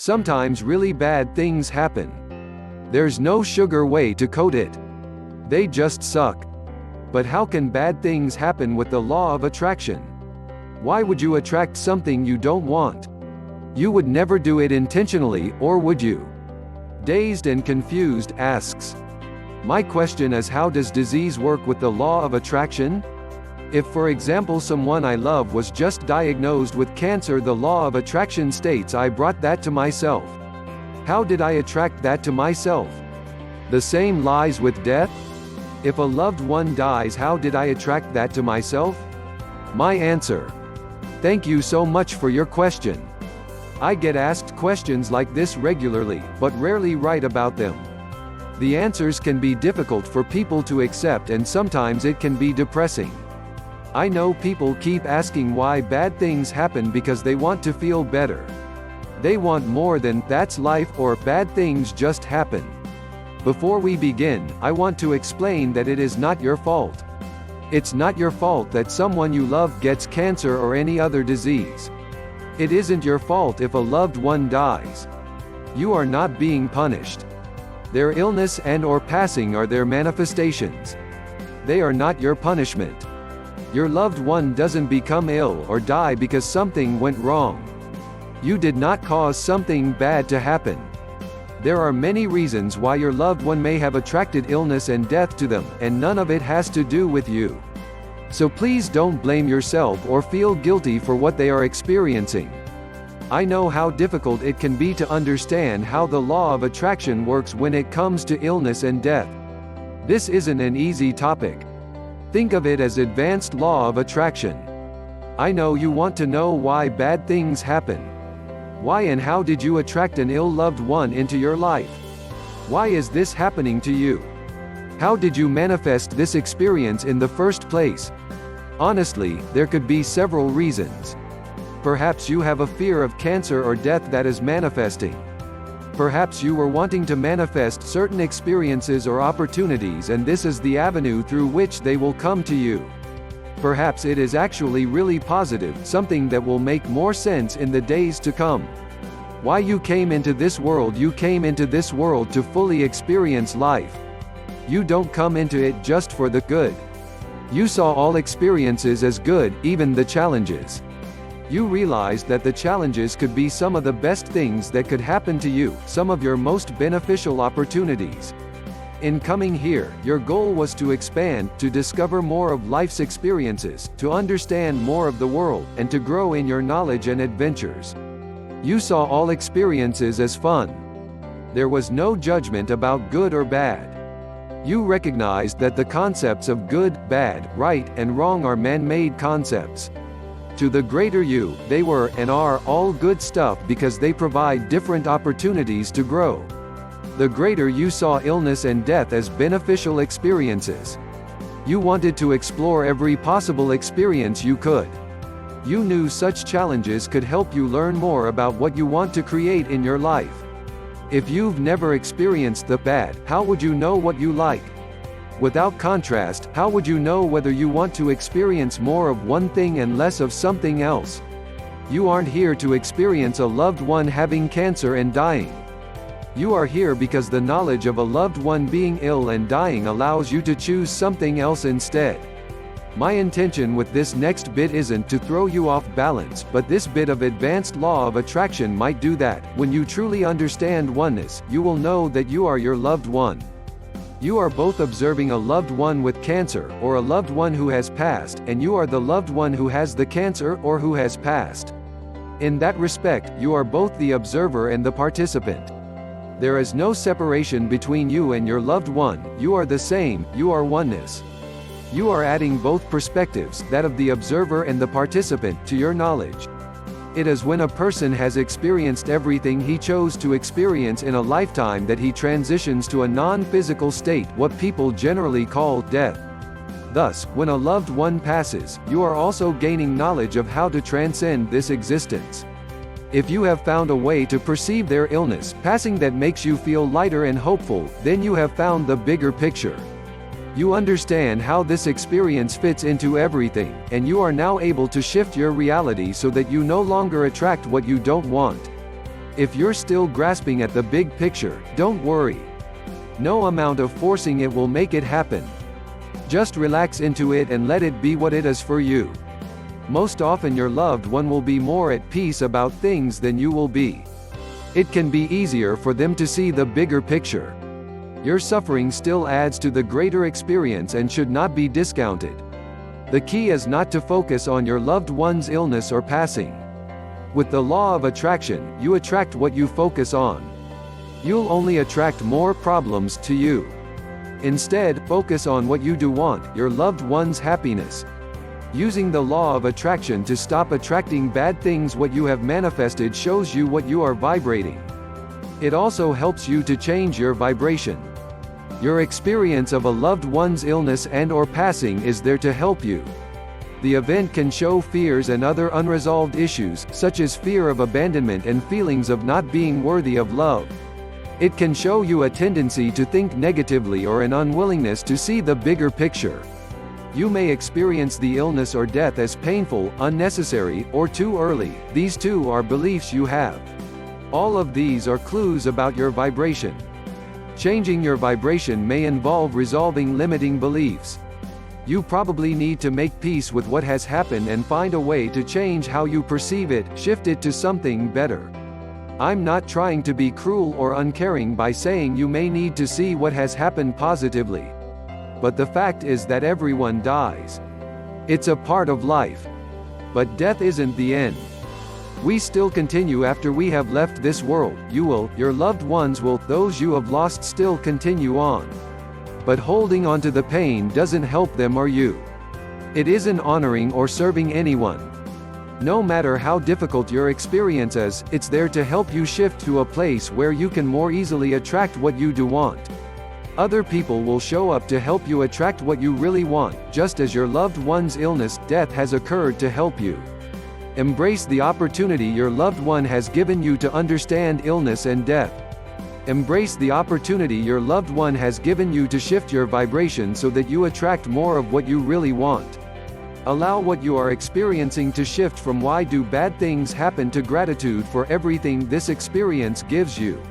Sometimes really bad things happen. There's no sugar way to coat it. They just suck. But how can bad things happen with the law of attraction? Why would you attract something you don't want? You would never do it intentionally, or would you? Dazed and Confused asks. My question is, how does disease work with the law of attraction? If, for example, someone I love was just diagnosed with cancer, the law of attraction states I brought that to myself. How did I attract that to myself? The same lies with death? If a loved one dies, how did I attract that to myself? My answer. Thank you so much for your question. I get asked questions like this regularly, but rarely write about them. The answers can be difficult for people to accept, and sometimes it can be depressing. I know people keep asking why bad things happen because they want to feel better. They want more than "that's life" or "bad things just happen." Before we begin, I want to explain that it is not your fault. It's not your fault that someone you love gets cancer or any other disease. It isn't your fault if a loved one dies. You are not being punished. Their illness and/or passing are their manifestations. They are not your punishment. Your loved one doesn't become ill or die because something went wrong. You did not cause something bad to happen. There are many reasons why your loved one may have attracted illness and death to them, and none of it has to do with you. So please don't blame yourself or feel guilty for what they are experiencing. I know how difficult it can be to understand how the law of attraction works when it comes to illness and death. This isn't an easy topic. Think of it as advanced law of attraction. I know you want to know why bad things happen. Why and how did you attract an ill loved one into your life? Why is this happening to you? How did you manifest this experience in the first place? Honestly, there could be several reasons. Perhaps you have a fear of cancer or death that is manifesting. Perhaps you were wanting to manifest certain experiences or opportunities, and this is the avenue through which they will come to you. Perhaps it is actually really positive, something that will make more sense in the days to come. Why you came into this world? You came into this world to fully experience life. You don't come into it just for the good. You saw all experiences as good, even the challenges. You realized that the challenges could be some of the best things that could happen to you, some of your most beneficial opportunities. In coming here, your goal was to expand, to discover more of life's experiences, to understand more of the world, and to grow in your knowledge and adventures. You saw all experiences as fun. There was no judgment about good or bad. You recognized that the concepts of good, bad, right, and wrong are man-made concepts. To the greater you, they were, and are, all good stuff because they provide different opportunities to grow. The greater you saw illness and death as beneficial experiences. You wanted to explore every possible experience you could. You knew such challenges could help you learn more about what you want to create in your life. If you've never experienced the bad, how would you know what you like? Without contrast, how would you know whether you want to experience more of one thing and less of something else? You aren't here to experience a loved one having cancer and dying. You are here because the knowledge of a loved one being ill and dying allows you to choose something else instead. My intention with this next bit isn't to throw you off balance, but this bit of advanced law of attraction might do that. When you truly understand oneness, you will know that you are your loved one. You are both observing a loved one with cancer, or a loved one who has passed, and you are the loved one who has the cancer or who has passed. In that respect, you are both the observer and the participant. There is no separation between you and your loved one. You are the same, you are oneness. You are adding both perspectives, that of the observer and the participant, to your knowledge. It is when a person has experienced everything he chose to experience in a lifetime that he transitions to a non-physical state, what people generally call death. Thus, when a loved one passes, you are also gaining knowledge of how to transcend this existence. If you have found a way to perceive their illness, passing that makes you feel lighter and hopeful, then you have found the bigger picture. You understand how this experience fits into everything, and you are now able to shift your reality so that you no longer attract what you don't want. If you're still grasping at the big picture, don't worry. No amount of forcing it will make it happen. Just relax into it and let it be what it is for you. Most often your loved one will be more at peace about things than you will be. It can be easier for them to see the bigger picture. Your suffering still adds to the greater experience and should not be discounted. The key is not to focus on your loved one's illness or passing. With the law of attraction, you attract what you focus on. You'll only attract more problems to you. Instead, focus on what you do want, your loved one's happiness. Using the law of attraction to stop attracting bad things, what you have manifested shows you what you are vibrating. It also helps you to change your vibration. Your experience of a loved one's illness and/or passing is there to help you. The event can show fears and other unresolved issues, such as fear of abandonment and feelings of not being worthy of love. It can show you a tendency to think negatively or an unwillingness to see the bigger picture. You may experience the illness or death as painful, unnecessary, or too early. These too are beliefs you have. All of these are clues about your vibration. Changing your vibration may involve resolving limiting beliefs. You probably need to make peace with what has happened and find a way to change how you perceive it, shift it to something better. I'm not trying to be cruel or uncaring by saying you may need to see what has happened positively. But the fact is that everyone dies. It's a part of life. But death isn't the end. We still continue after we have left this world. You will, your loved ones will, those you have lost still continue on. But holding on to the pain doesn't help them or you. It isn't honoring or serving anyone. No matter how difficult your experience is, it's there to help you shift to a place where you can more easily attract what you do want. Other people will show up to help you attract what you really want, just as your loved one's illness, death has occurred to help you. Embrace the opportunity your loved one has given you to understand illness and or passing. You probably need to make peace with what has happened and find a way to change how you perceive it, shift it to something better. The key is not to focus on your loved one's illness or passing. You'll only attract more problems to you. Instead, focus on what you do want, your loved one's happiness. Other people will show up to help you attract what you really want. Just as your loved one's illness, death has occurred to help you. Embrace the opportunity your loved one has given you to understand illness and death. Embrace the opportunity your loved one has given you to shift your vibration so that you attract more of what you really want. Allow what you are experiencing to shift from why do bad things happen to gratitude for everything this experience gives you.